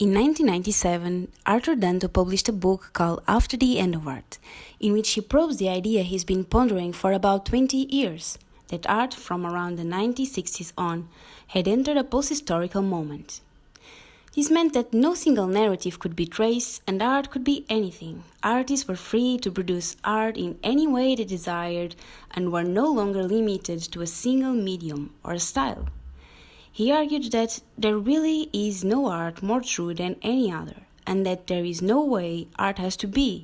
In 1997, Arthur Danto published a book called After the End of Art, in which he probes the idea he's been pondering for about 20 years, that art from around the 1960s on had entered a post-historical moment. This meant that no single narrative could be traced and art could be anything. Artists were free to produce art in any way they desired and were no longer limited to a single medium or style. He argued that there really is no art more true than any other, and that there is no way art has to be.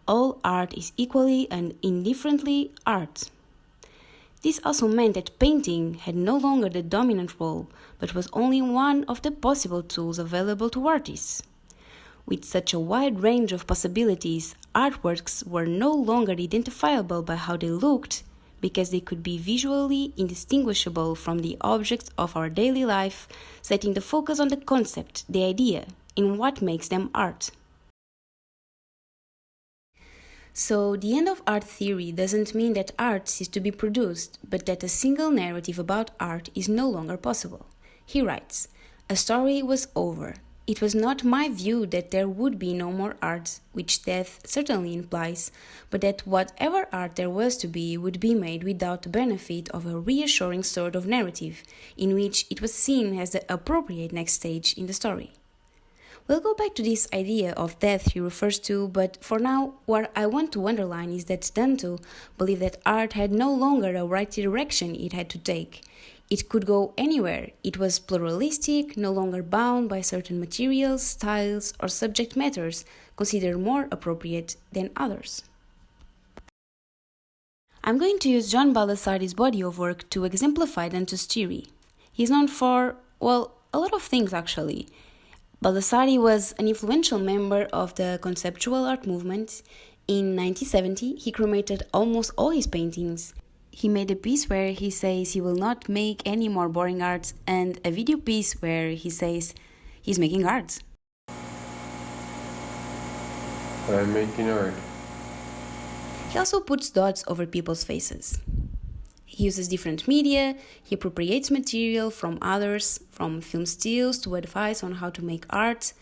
All art is equally and indifferently art. This also meant that painting had no longer the dominant role, but was only one of the possible tools available to artists. With such a wide range of possibilities, artworks were no longer identifiable by how they looked, because they could be visually indistinguishable from the objects of our daily life, setting the focus on the concept, the idea, in what makes them art. So, the end of art theory doesn't mean that art ceased to be produced, but that a single narrative about art is no longer possible. He writes, "A story was over. It was not my view that there would be no more art, which death certainly implies, but that whatever art there was to be would be made without the benefit of a reassuring sort of narrative, in which it was seen as the appropriate next stage in the story." We'll go back to this idea of death he refers to, but for now, what I want to underline is that Danto believed that art had no longer a right direction it had to take. It could go anywhere. It was pluralistic, no longer bound by certain materials, styles, or subject matters considered more appropriate than others. I'm going to use John Baldessari's body of work to exemplify Danto's theory. He's known for, well, a lot of things actually. Baldessari was an influential member of the conceptual art movement. In 1970, he cremated almost all his paintings. He made a piece where he says he will not make any more boring art, and a video piece where he says he's making art. I'm making art. He also puts dots over people's faces. He uses different media, he appropriates material from others, from film stills to advice on how to make art,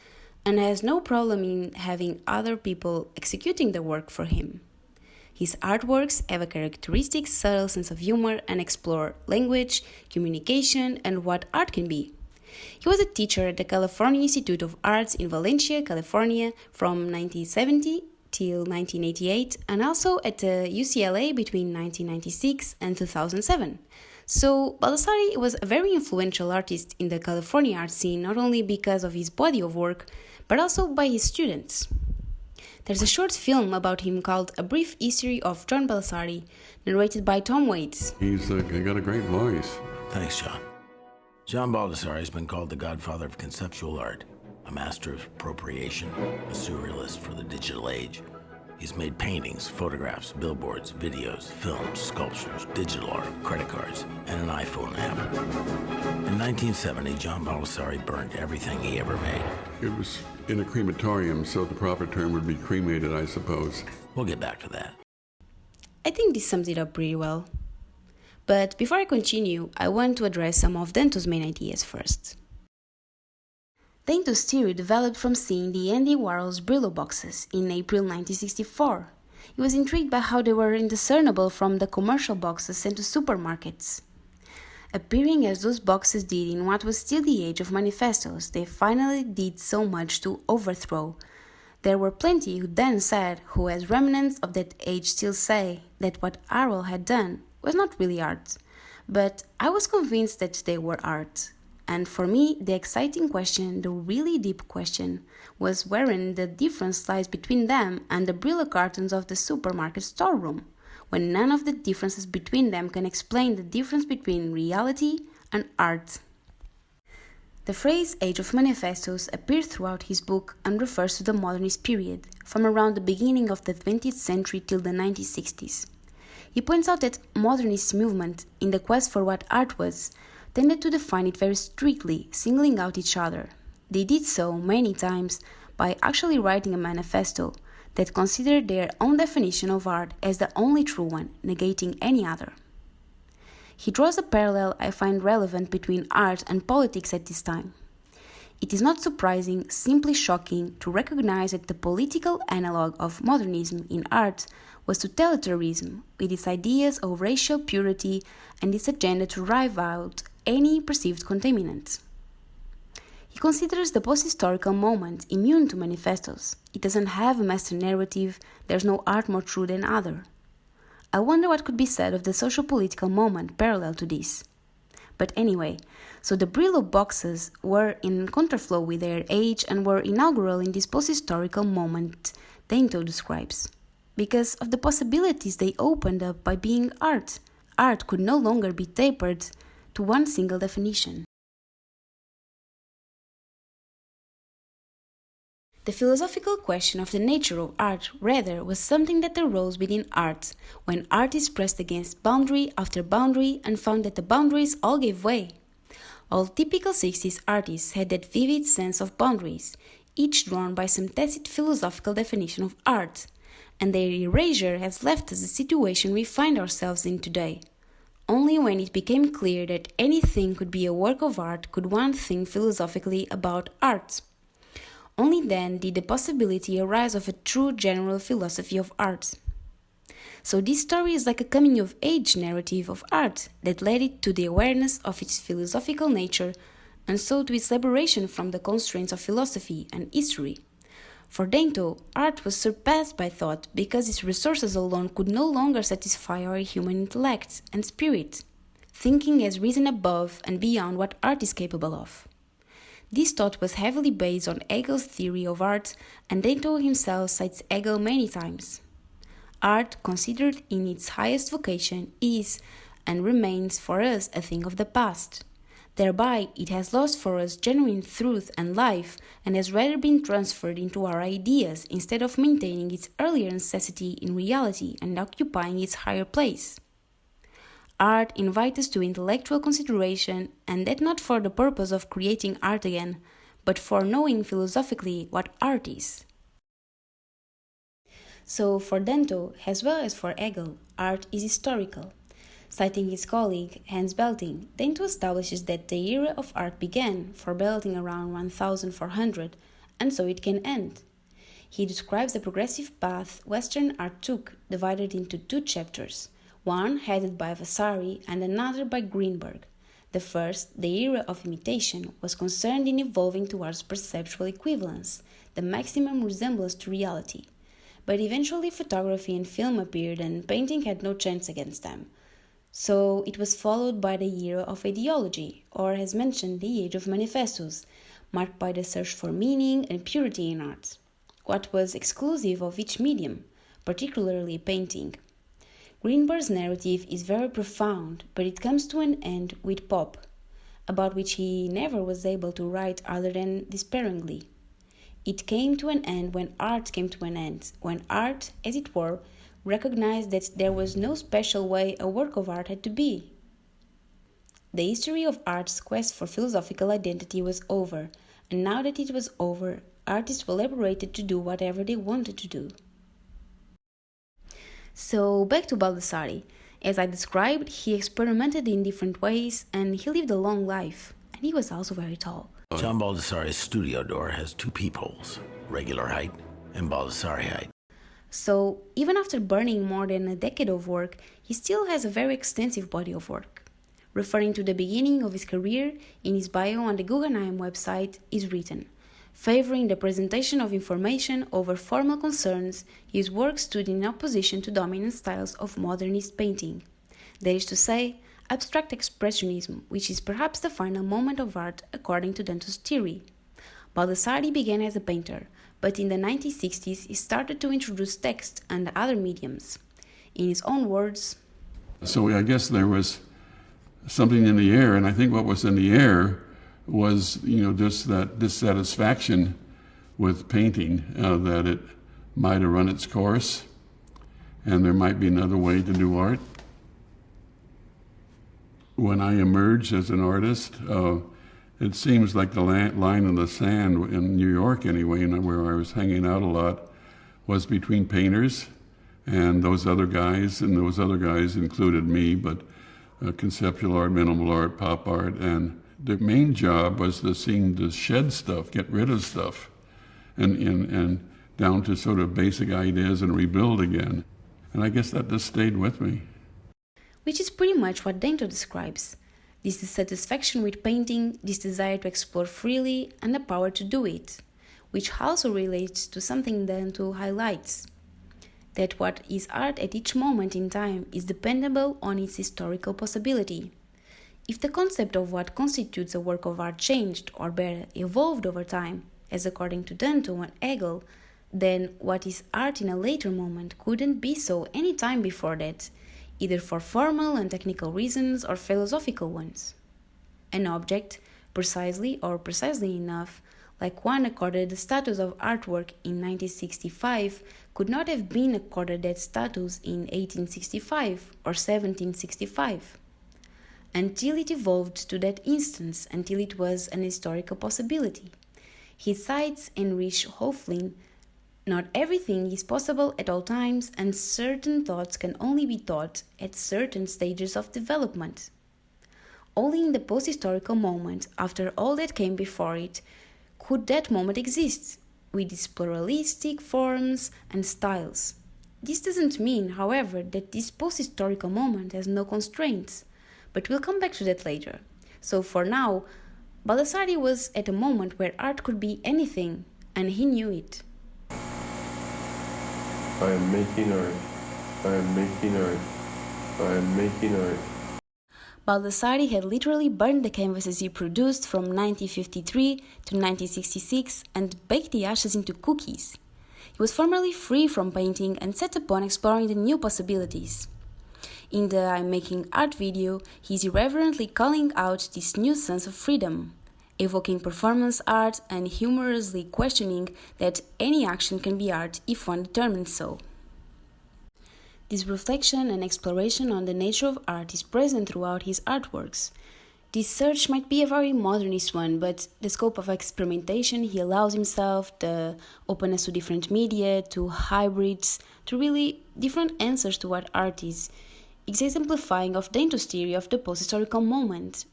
and has no problem in having other people executing the work for him. His artworks have a characteristic subtle sense of humor and explore language, communication, and what art can be. He was a teacher at the California Institute of Arts in Valencia, California from 1970 till 1988, and also at the UCLA between 1996 and 2007. So, Baldessari was a very influential artist in the California art scene, not only because of his body of work, but also by his students. There's a short film about him called A Brief History of John Baldessari, narrated by Tom Waits. He's got a great voice. Thanks, John. John Baldessari has been called the godfather of conceptual art, a master of appropriation, a surrealist for the digital age. He's made paintings, photographs, billboards, videos, films, sculptures, digital art, credit cards, and an iPhone app. In 1970, John Baldessari burned everything he ever made. It was in a crematorium, so the proper term would be cremated, I suppose. We'll get back to that. I think this sums it up pretty well. But before I continue, I want to address some of Danto's main ideas first. Danto's theory developed from seeing the Andy Warhol's Brillo boxes in April 1964. He was intrigued by how they were indiscernible from the commercial boxes sent to supermarkets. Appearing as those boxes did in what was still the age of manifestos, they finally did so much to overthrow. There were plenty who then said, who as remnants of that age still say, that what Warhol had done was not really art. But I was convinced that they were art. And for me, the exciting question, the really deep question, was wherein the difference lies between them and the Brillo cartons of the supermarket storeroom, when none of the differences between them can explain the difference between reality and art. The phrase Age of Manifestos appears throughout his book and refers to the modernist period, from around the beginning of the 20th century till the 1960s. He points out that modernist movement, in the quest for what art was, tended to define it very strictly, singling out each other. They did so many times by actually writing a manifesto that considered their own definition of art as the only true one, negating any other. He draws a parallel I find relevant between art and politics at this time. It is not surprising, simply shocking, to recognize that the political analog of modernism in art was totalitarianism, with its ideas of racial purity and its agenda to drive out any perceived contaminant. He considers the post-historical moment immune to manifestos. It doesn't have a master narrative, there's no art more true than other. I wonder what could be said of the social-political moment parallel to this. But anyway, so the Brillo boxes were in counterflow with their age and were inaugural in this post-historical moment Danto describes. Because of the possibilities they opened up by being art. Art could no longer be tapered to one single definition. The philosophical question of the nature of art, rather, was something that arose within art, when artists pressed against boundary after boundary and found that the boundaries all gave way. All typical 60s artists had that vivid sense of boundaries, each drawn by some tacit philosophical definition of art, and their erasure has left us the situation we find ourselves in today. Only when it became clear that anything could be a work of art could one think philosophically about art. Only then did the possibility arise of a true general philosophy of art. So this story is like a coming-of-age narrative of art that led it to the awareness of its philosophical nature and so to its liberation from the constraints of philosophy and history. For Danto, art was surpassed by thought because its resources alone could no longer satisfy our human intellect and spirit. Thinking has risen above and beyond what art is capable of. This thought was heavily based on Hegel's theory of art, and Danto himself cites Hegel many times. Art, considered in its highest vocation, is and remains for us a thing of the past. Thereby, it has lost for us genuine truth and life, and has rather been transferred into our ideas instead of maintaining its earlier necessity in reality and occupying its higher place. Art invites us to intellectual consideration, and that not for the purpose of creating art again, but for knowing philosophically what art is. So, for Danto, as well as for Hegel, art is historical. Citing his colleague Hans Belting, Danto establishes that the era of art began for Belting around 1400, and so it can end. He describes the progressive path Western art took, divided into two chapters. One headed by Vasari and another by Greenberg. The first, the era of imitation, was concerned in evolving towards perceptual equivalence, the maximum resemblance to reality. But eventually photography and film appeared and painting had no chance against them. So it was followed by the era of ideology, or as mentioned, the age of manifestos, marked by the search for meaning and purity in art. What was exclusive of each medium, particularly painting. Greenberg's narrative is very profound, but it comes to an end with pop, about which he never was able to write other than despairingly. It came to an end when art came to an end, when art, as it were, recognized that there was no special way a work of art had to be. The history of art's quest for philosophical identity was over, and now that it was over, artists were liberated to do whatever they wanted to do. So back to Baldessari. As I described, he experimented in different ways and he lived a long life. And he was also very tall. John Baldessari's studio door has two peepholes, regular height and Baldessari height. So even after burning more than a decade of work, he still has a very extensive body of work. Referring to the beginning of his career, in his bio on the Guggenheim website is written, favoring the presentation of information over formal concerns, his work stood in opposition to dominant styles of modernist painting. That is to say, abstract expressionism, which is perhaps the final moment of art according to Danto's theory. Baldessari began as a painter, but in the 1960s he started to introduce text and other mediums. In his own words, So I guess there was something in the air, and I think what was in the air was, just that dissatisfaction with painting, that it might have run its course, and there might be another way to do art. When I emerged as an artist, it seems like the line in the sand in New York anyway, where I was hanging out a lot, was between painters and those other guys, included me, but conceptual art, minimal art, pop art, and the main job was to shed stuff, get rid of stuff, and down to sort of basic ideas and rebuild again. And I guess that just stayed with me. Which is pretty much what Danto describes. This dissatisfaction with painting, this desire to explore freely, and the power to do it, which also relates to something Danto highlights, that what is art at each moment in time is dependable on its historical possibility. If the concept of what constitutes a work of art changed, or better, evolved over time, as according to Danto and Hegel, then what is art in a later moment couldn't be so any time before that, either for formal and technical reasons or philosophical ones. An object, precisely or precisely enough, like one accorded the status of artwork in 1965, could not have been accorded that status in 1865 or 1765. Until it evolved to that instance, until it was an historical possibility. He cites Heinrich Höflin, not everything is possible at all times, and certain thoughts can only be thought at certain stages of development. Only in the post-historical moment, after all that came before it, could that moment exist, with its pluralistic forms and styles. This doesn't mean, however, that this post-historical moment has no constraints, but we'll come back to that later. So for now, Baldessari was at a moment where art could be anything, and he knew it. I am making art. I am making art. I am making art. Baldessari had literally burned the canvases he produced from 1953 to 1966 and baked the ashes into cookies. He was formally free from painting and set upon exploring the new possibilities. In the I'm Making Art video, he is irreverently calling out this new sense of freedom, evoking performance art and humorously questioning that any action can be art if one determines so. This reflection and exploration on the nature of art is present throughout his artworks. This search might be a very modernist one, but the scope of experimentation he allows himself, the openness to different media, to hybrids, to really different answers to what art is exemplifying of Danto's theory of the post-historical moment.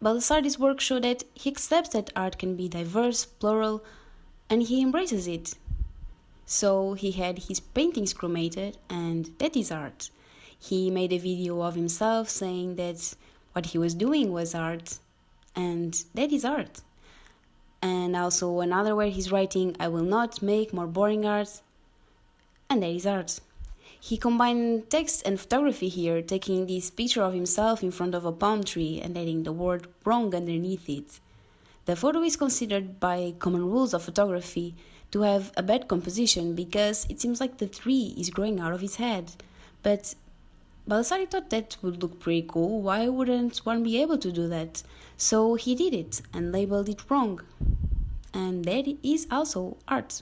Baldessari's work show that he accepts that art can be diverse, plural, and he embraces it. So he had his paintings cremated, and that is art. He made a video of himself saying that what he was doing was art, and that is art. And also another where he's writing, I will not make more boring art, and that is art. He combined text and photography here, taking this picture of himself in front of a palm tree and adding the word wrong underneath it. The photo is considered by common rules of photography to have a bad composition because it seems like the tree is growing out of his head. But Baldessari thought that would look pretty cool, why wouldn't one be able to do that? So he did it and labeled it wrong. And that is also art.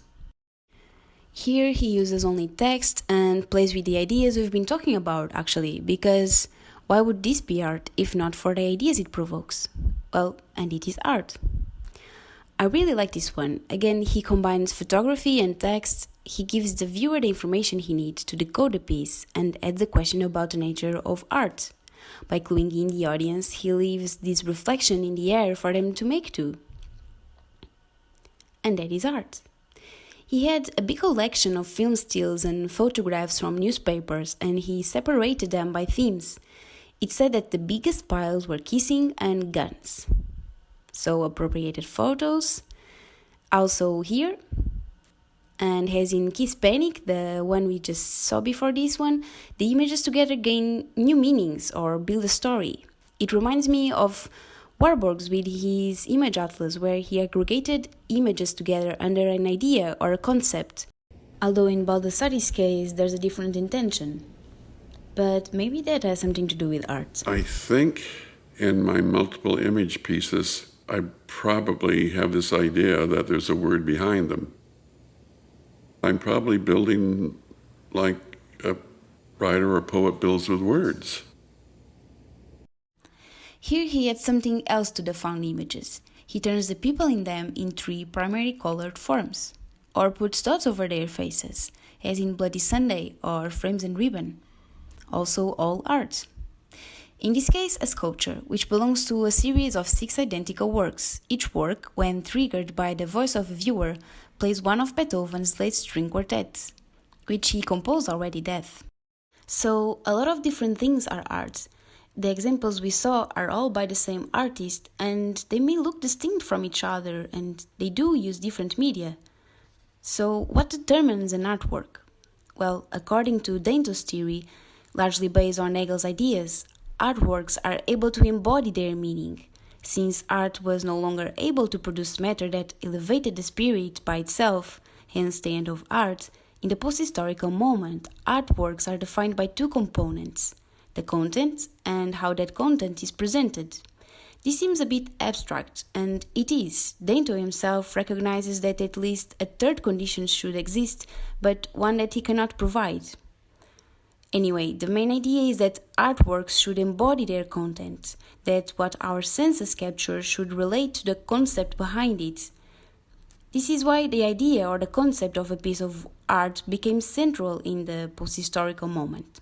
Here he uses only text and plays with the ideas we've been talking about actually, because why would this be art if not for the ideas it provokes? Well, and it is art. I really like this one. Again, he combines photography and text. He gives the viewer the information he needs to decode the piece and adds a question about the nature of art. By cluing in the audience, he leaves this reflection in the air for them to make too. And that is art. He had a big collection of film stills and photographs from newspapers, and he separated them by themes. It said that the biggest piles were kissing and guns. So appropriated photos, also here. And as in Kiss Panic, the one we just saw before this one, the images together gain new meanings or build a story. It reminds me of Warburg's with his image atlas, where he aggregated images together under an idea or a concept. Although in Baldessari's case, there's a different intention. But maybe that has something to do with art. I think in my multiple image pieces, I probably have this idea that there's a word behind them. I'm probably building like a writer or poet builds with words. Here he adds something else to the found images. He turns the people in them in three primary colored forms, or puts dots over their faces, as in Bloody Sunday or Frames and Ribbon. Also all art. In this case, a sculpture, which belongs to a series of 6 identical works. Each work, when triggered by the voice of a viewer, plays one of Beethoven's late string quartets, which he composed already dead. So, a lot of different things are art. The examples we saw are all by the same artist, and they may look distinct from each other, and they do use different media. So, what determines an artwork? Well, according to Danto's theory, largely based on Hegel's ideas, artworks are able to embody their meaning. Since art was no longer able to produce matter that elevated the spirit by itself, hence the end of art, in the post-historical moment, artworks are defined by 2 components: the content and how that content is presented. This seems a bit abstract, and it is. Danto himself recognizes that at least a third condition should exist, but one that he cannot provide. Anyway, the main idea is that artworks should embody their content, that what our senses capture should relate to the concept behind it. This is why the idea or the concept of a piece of art became central in the post-historical moment.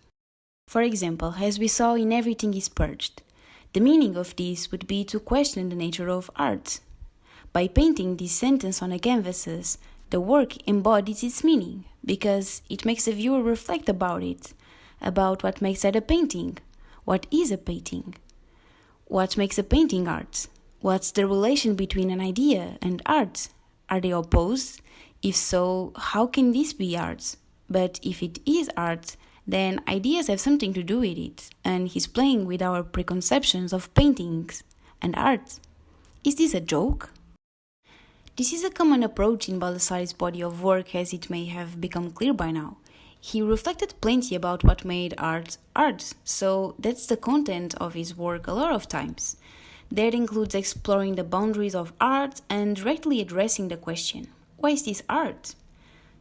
For example, as we saw in Everything is Purged, the meaning of this would be to question the nature of art. By painting this sentence on a canvas, the work embodies its meaning, because it makes the viewer reflect about it, about what makes that a painting, what is a painting, what makes a painting art, what's the relation between an idea and art. Are they opposed? If so, how can this be art? But if it is art, then ideas have something to do with it, and he's playing with our preconceptions of paintings and art. Is this a joke? This is a common approach in Baldessari's body of work, as it may have become clear by now. He reflected plenty about what made art art, so that's the content of his work a lot of times. That includes exploring the boundaries of art and directly addressing the question, why is this art?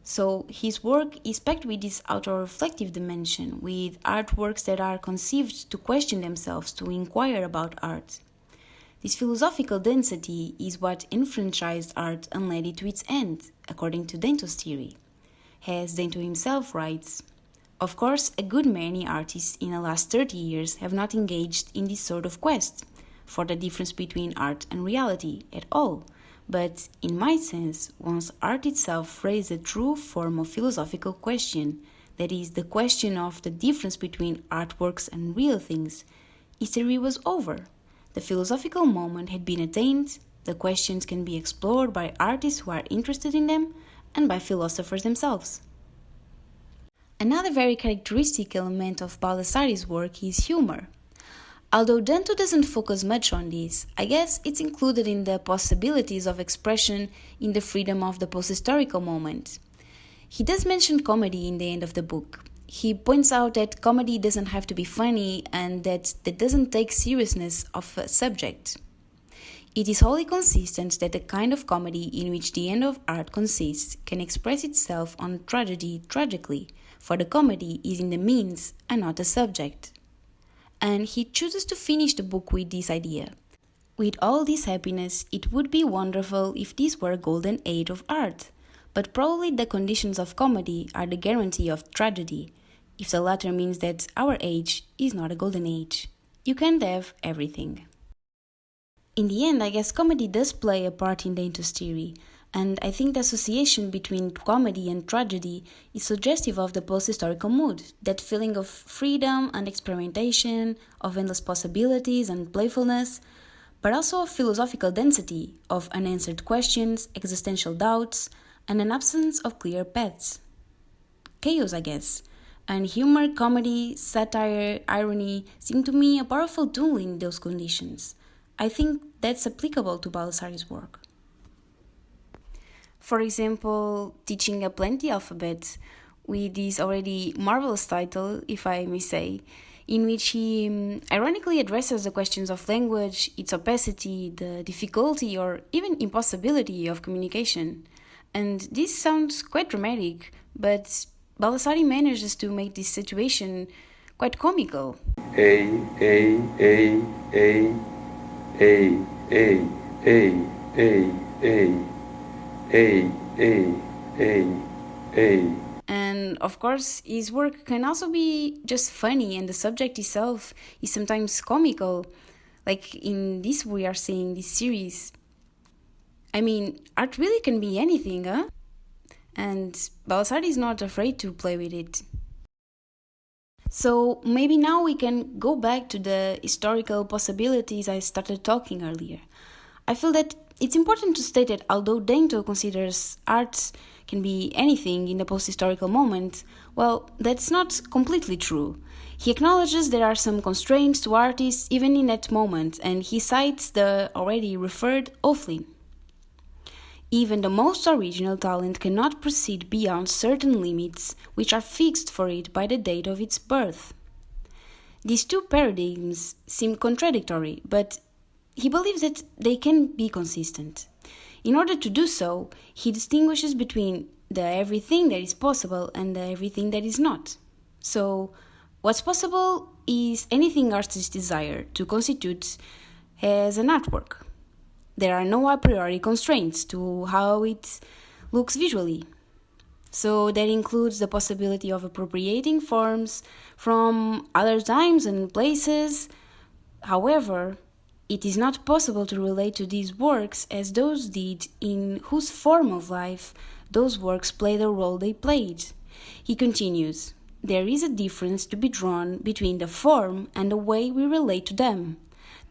So his work is packed with this auto-reflective dimension, with artworks that are conceived to question themselves, to inquire about art. This philosophical density is what enfranchised art and led it to its end, according to Danto's theory. As Danto himself writes, of course, a good many artists in the last 30 years have not engaged in this sort of quest for the difference between art and reality at all. But in my sense, once art itself raised a true form of philosophical question, that is, the question of the difference between artworks and real things, history was over. The philosophical moment had been attained, the questions can be explored by artists who are interested in them, and by philosophers themselves. Another very characteristic element of Baldessari's work is humor. Although Danto doesn't focus much on this, I guess it's included in the possibilities of expression in the freedom of the post-historical moment. He does mention comedy in the end of the book. He points out that comedy doesn't have to be funny and that doesn't take seriousness of a subject. It is wholly consistent that the kind of comedy in which the end of art consists can express itself on tragedy tragically, for the comedy is in the means and not the subject. And he chooses to finish the book with this idea. With all this happiness, it would be wonderful if this were a golden age of art, but probably the conditions of comedy are the guarantee of tragedy, if the latter means that our age is not a golden age. You can't have everything. In the end, I guess comedy does play a part in Danto's theory, and I think the association between comedy and tragedy is suggestive of the post-historical mood, that feeling of freedom and experimentation, of endless possibilities and playfulness, but also of philosophical density, of unanswered questions, existential doubts, and an absence of clear paths. Chaos, I guess. And humor, comedy, satire, irony seem to me a powerful tool in those conditions. I think that's applicable to Baldessari's work. For example, teaching a plenty alphabet with this already marvelous title, if I may say, in which he ironically addresses the questions of language, its opacity, the difficulty or even impossibility of communication. And this sounds quite dramatic, but Baldessari manages to make this situation quite comical. And And of course, his work can also be just funny, and the subject itself is sometimes comical, like in this we are seeing this series. I mean, art really can be anything, huh? And Baldessari is not afraid to play with it. So maybe now we can go back to the historical possibilities I started talking earlier. I feel that it's important to state that although Danto considers art can be anything in the post-historical moment, well, that's not completely true. He acknowledges there are some constraints to artists even in that moment, and he cites the already referred Oflin. Even the most original talent cannot proceed beyond certain limits which are fixed for it by the date of its birth. These two paradigms seem contradictory, but he believes that they can be consistent. In order to do so, he distinguishes between the everything that is possible and the everything that is not. So, what's possible is anything artists desire to constitute as an artwork. There are no a priori constraints to how it looks visually. So that includes the possibility of appropriating forms from other times and places. However, it is not possible to relate to these works as those did in whose form of life those works play the role they played. He continues, there is a difference to be drawn between the form and the way we relate to them.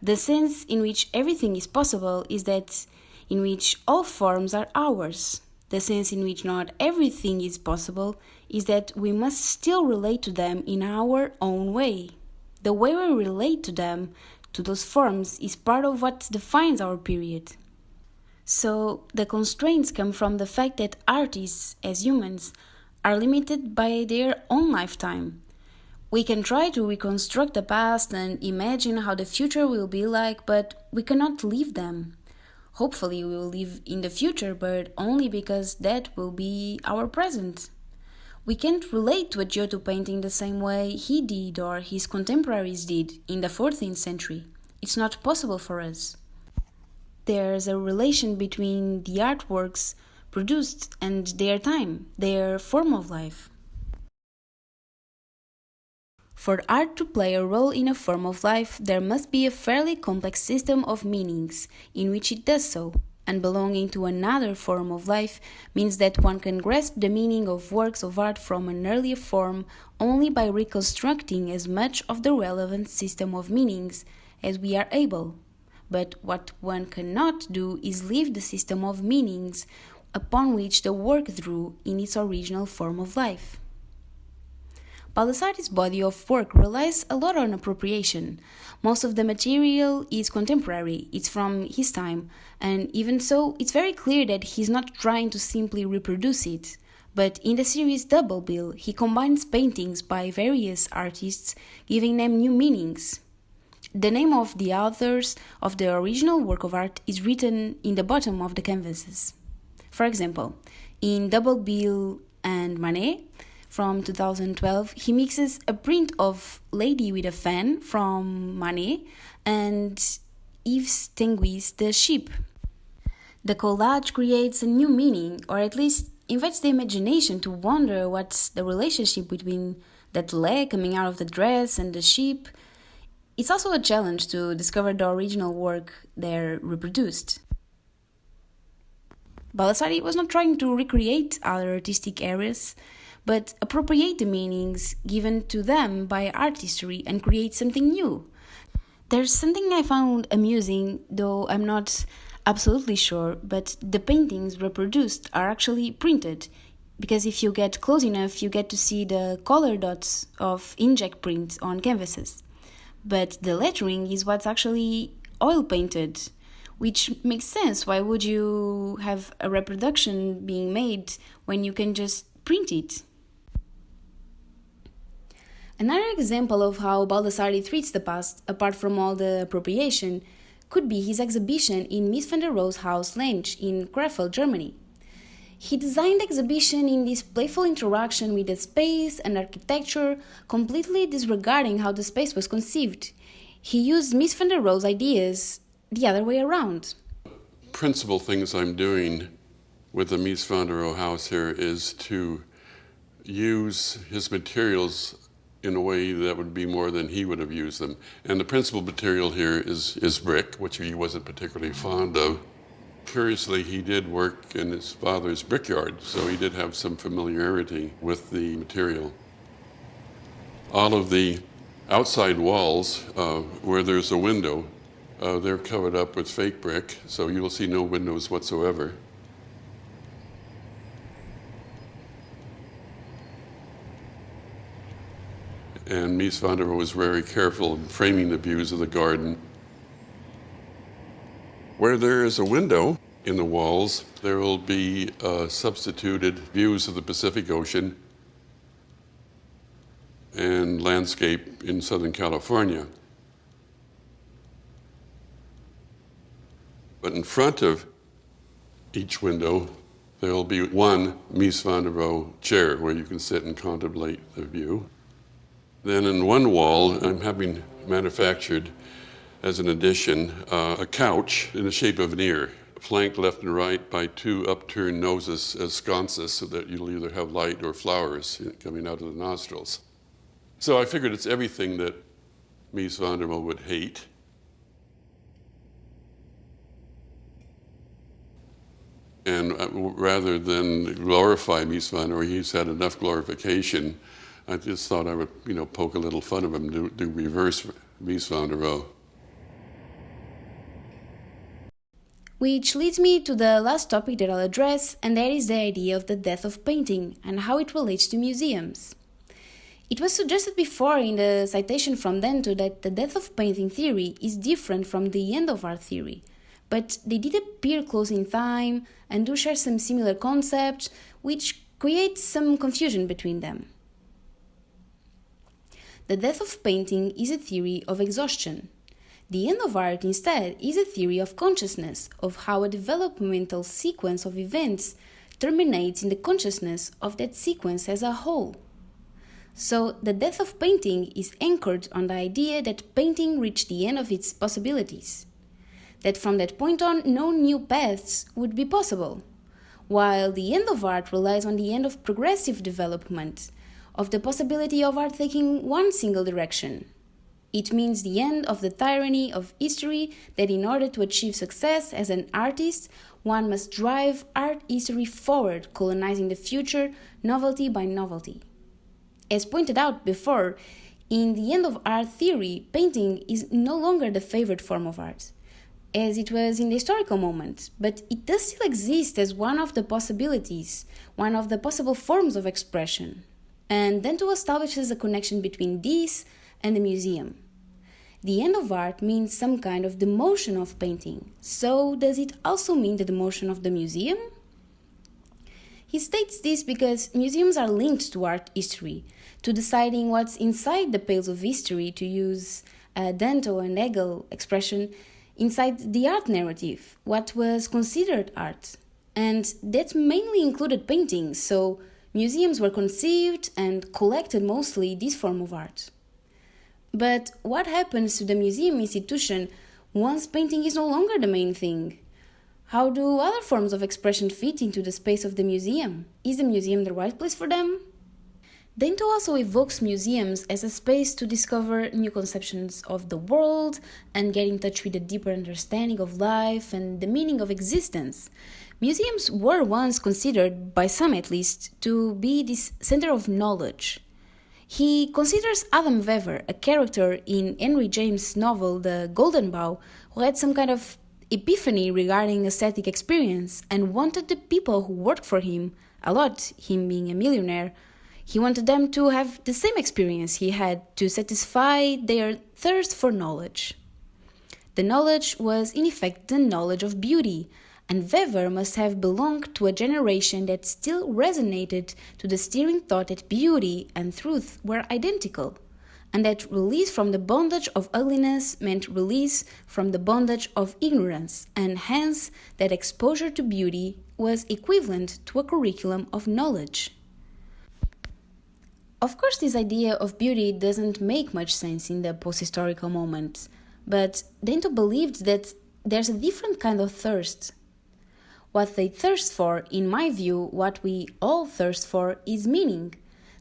The sense in which everything is possible is that in which all forms are ours. The sense in which not everything is possible is that we must still relate to them in our own way. The way we relate to them, to those forms, is part of what defines our period. So the constraints come from the fact that artists, as humans, are limited by their own lifetime. We can try to reconstruct the past and imagine how the future will be like, but we cannot live them. Hopefully we will live in the future, but only because that will be our present. We can't relate to a Giotto painting the same way he did or his contemporaries did in the 14th century. It's not possible for us. There's a relation between the artworks produced and their time, their form of life. For art to play a role in a form of life, there must be a fairly complex system of meanings in which it does so, and belonging to another form of life means that one can grasp the meaning of works of art from an earlier form only by reconstructing as much of the relevant system of meanings as we are able. But what one cannot do is leave the system of meanings upon which the work drew in its original form of life. Baldessari's body of work relies a lot on appropriation. Most of the material is contemporary, it's from his time, and even so, it's very clear that he's not trying to simply reproduce it. But in the series Double Bill, he combines paintings by various artists, giving them new meanings. The name of the authors of the original work of art is written in the bottom of the canvases. For example, in Double Bill and Manet, from 2012, he mixes a print of Lady with a Fan from Manet and Yves Tanguy's The Sheep. The collage creates a new meaning, or at least invites the imagination to wonder what's the relationship between that leg coming out of the dress and the sheep. It's also a challenge to discover the original work there reproduced. Baldessari was not trying to recreate other artistic areas, but appropriate the meanings given to them by art history and create something new. There's something I found amusing, though I'm not absolutely sure, but the paintings reproduced are actually printed, because if you get close enough, you get to see the color dots of inkjet print on canvases. But the lettering is what's actually oil painted, which makes sense. Why would you have a reproduction being made when you can just print it? Another example of how Baldessari treats the past, apart from all the appropriation, could be his exhibition in Mies van der Rohe's house Lenge in Krefeld, Germany. He designed the exhibition in this playful interaction with the space and architecture, completely disregarding how the space was conceived. He used Mies van der Rohe's ideas the other way around. Principal things I'm doing with the Mies van der Rohe house here is to use his materials in a way that would be more than he would have used them. And the principal material here is brick, which he wasn't particularly fond of. Curiously, he did work in his father's brickyard, so he did have some familiarity with the material. All of the outside walls, where there's a window, they're covered up with fake brick, so you will see no windows whatsoever. And Mies van der Rohe was very careful in framing the views of the garden. Where there is a window in the walls, there will be substituted views of the Pacific Ocean and landscape in Southern California. But in front of each window, there will be one Mies van der Rohe chair where you can sit and contemplate the view. Then in one wall, I'm having manufactured as an addition a couch in the shape of an ear, flanked left and right by two upturned noses as sconces so that you'll either have light or flowers coming out of the nostrils. So I figured it's everything that Mies van der Rohe would hate. And rather than glorify Mies van der Rohe, he's had enough glorification. I just thought I would, poke a little fun of him, do reverse Mies van der Rohe. Which leads me to the last topic that I'll address, and that is the idea of the death of painting and how it relates to museums. It was suggested before in the citation from Danto that the death of painting theory is different from the end of art theory, but they did appear close in time and do share some similar concepts, which creates some confusion between them. The death of painting is a theory of exhaustion. The end of art, instead, is a theory of consciousness, of how a developmental sequence of events terminates in the consciousness of that sequence as a whole. So, the death of painting is anchored on the idea that painting reached the end of its possibilities, that from that point on no new paths would be possible, while the end of art relies on the end of progressive development, of the possibility of art taking one single direction. It means the end of the tyranny of history that in order to achieve success as an artist, one must drive art history forward, colonizing the future, novelty by novelty. As pointed out before, in the end of art theory, painting is no longer the favored form of art, as it was in the historical moment, but it does still exist as one of the possibilities, one of the possible forms of expression. And Danto establishes a connection between this and the museum. The end of art means some kind of demotion of painting, so does it also mean the demotion of the museum? He states this because museums are linked to art history, to deciding what's inside the pales of history, to use Danto and Hegel expression, inside the art narrative, what was considered art. And that mainly included paintings, so museums were conceived and collected mostly this form of art. But what happens to the museum institution once painting is no longer the main thing? How do other forms of expression fit into the space of the museum? Is the museum the right place for them? Danto also evokes museums as a space to discover new conceptions of the world and get in touch with a deeper understanding of life and the meaning of existence. Museums were once considered, by some at least, to be this center of knowledge. He considers Adam Wever, a character in Henry James' novel The Golden Bough, who had some kind of epiphany regarding aesthetic experience and wanted the people who worked for him, a lot, him being a millionaire, he wanted them to have the same experience he had to satisfy their thirst for knowledge. The knowledge was in effect the knowledge of beauty, and Wever must have belonged to a generation that still resonated to the steering thought that beauty and truth were identical, and that release from the bondage of ugliness meant release from the bondage of ignorance, and hence that exposure to beauty was equivalent to a curriculum of knowledge. Of course, this idea of beauty doesn't make much sense in the post-historical moment, but Danto believed that there's a different kind of thirst. What they thirst for, in my view, what we all thirst for, is meaning,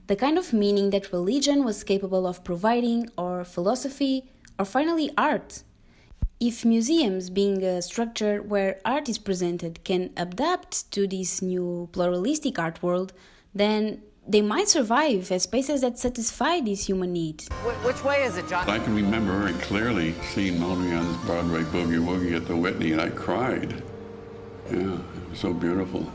the kind of meaning that religion was capable of providing, or philosophy, or finally art. If museums, being a structure where art is presented, can adapt to this new pluralistic art world, then they might survive as spaces that satisfy this human need. Which way is it, John? I can remember very clearly seeing Mondrian's Broadway Boogie Woogie at the Whitney, and I cried. Yeah, it was so beautiful.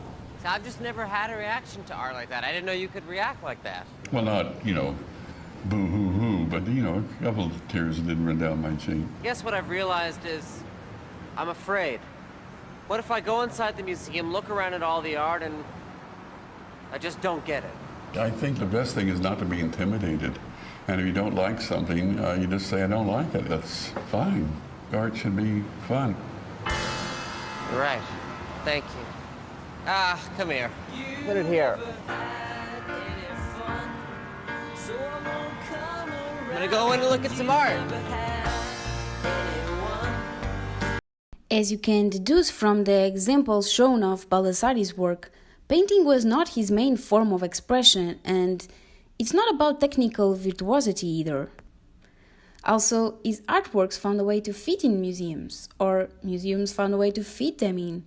So I've just never had a reaction to art like that. I didn't know you could react like that. Well, not, boo-hoo-hoo, but, a couple of tears did run down my cheek. I guess what I've realized is I'm afraid. What if I go inside the museum, look around at all the art, and I just don't get it? I think the best thing is not to be intimidated. And if you don't like something, you just say, I don't like it. That's fine. Art should be fun. You're right. Thank you. Come here. Put it here. I'm gonna go in and look at some art. As you can deduce from the examples shown of Baldessari's work, painting was not his main form of expression, and it's not about technical virtuosity either. Also, his artworks found a way to fit in museums, or museums found a way to fit them in.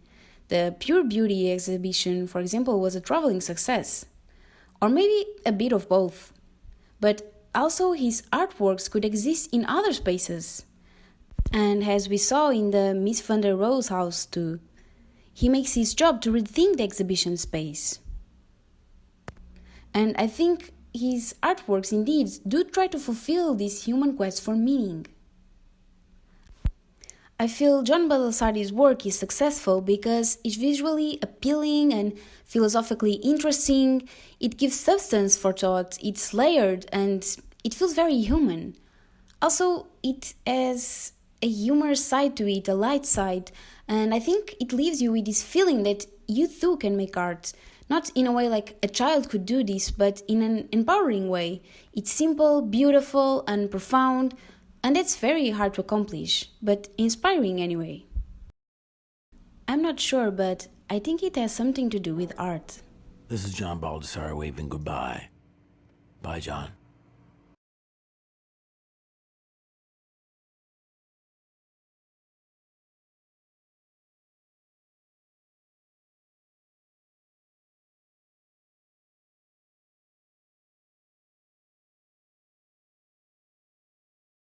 The Pure Beauty exhibition, for example, was a traveling success. Or maybe a bit of both. But also his artworks could exist in other spaces. And as we saw in the Miss van der Rohe's house too, he makes his job to rethink the exhibition space. And I think his artworks indeed do try to fulfill this human quest for meaning. I feel John Baldessari's work is successful because it's visually appealing and philosophically interesting, it gives substance for thought, it's layered, and it feels very human. Also, it has a humorous side to it, a light side, and I think it leaves you with this feeling that you too can make art. Not in a way like a child could do this, but in an empowering way. It's simple, beautiful, and profound, and that's very hard to accomplish, but inspiring anyway. I'm not sure, but I think it has something to do with art. This is John Baldessari waving goodbye. Bye, John.